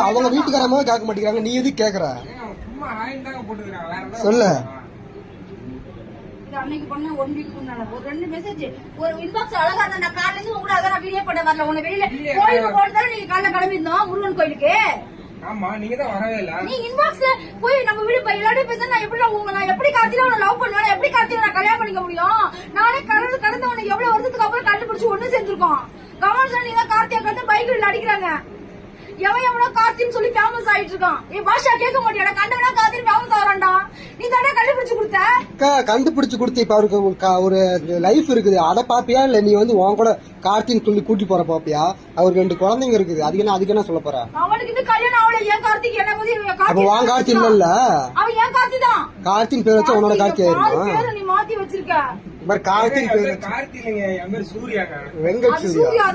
அவங்க வீட்டுக்காரமா கேட்க மாட்டேங்கிறாங்க, நீ எதுக்கு கேக்குற? சொல்லு. அன்னைக்கு பண்ண 1 வீக் முன்னால ஒரு 2 மெசேஜ் ஒரு இன்பாக்ஸ் அழகா இருந்தா காலையில இருந்து உங்க அதான் வீடியோ போட வரல. உன்னை வெளியில கோயிலுக்கு போறதால நீங்க காலைல கிளம்பிருந்தோம் முருகன் கோயிலுக்கு. ஆமா, நீங்க தான் வரவே இல்ல. நீ இன்பாக்ஸ்ல போய் நம்ம வீடு போய் எல்லாரும் பேச நான் எப்படி கார்த்திகா உன்னை லவ் பண்ணுவேன், எப்படி கார்த்திகா நான் கல்யாணம் பண்ணிக்க முடியும்? நானே கடந்த உனக்கு எவ்வளவு வருஷத்துக்கு அப்புறம் கண்டுபிடிச்சு ஒண்ணு சேர்ந்திருக்கோம். கமல் நீங்க கார்த்திகா வந்து பைக்கில் அடிக்கிறாங்க. எவனோ கார்த்தின்னு சொல்லி ஃபேமஸ் ஆயிட்டு இருக்கான். என் பாஷா கேட்க மாட்டியா? கண்டவனா கார்த்தின்னு ஃபேமஸ் ஆகிறான்டா. நீ தானே கண்டுபிடிச்சு கொடுத்த. கண்டுபிடிச்சு கொடுத்து இப்ப அவருக்கு ஒரு லைஃப் இருக்குது, அத பாப்பியா இல்ல நீ வந்து உன் கூட கார்த்தின்னு சொல்லி கூட்டி போற பாப்பியா? அவருக்கு 2 குழந்தைங்க இருக்குது, அதுக்கு என்ன சொல்ல போற? அவனுக்கு இன்னும் கல்யாணம் அவளை ஏன் கார்த்திக் என்ன அப்ப வான் கார்த்தி இல்ல, அவன் ஏன் கார்த்தி தான். கார்த்தின் பேர் வச்சா உன்னோட கார்த்தி ஆயிருமா? நீ மாத்தி வச்சிருக்க. கார்த்தின் பேர் கார்த்தி இல்லைங்க, என் பேர் சூர்யாங்க. வெங்கட் சூர்யா.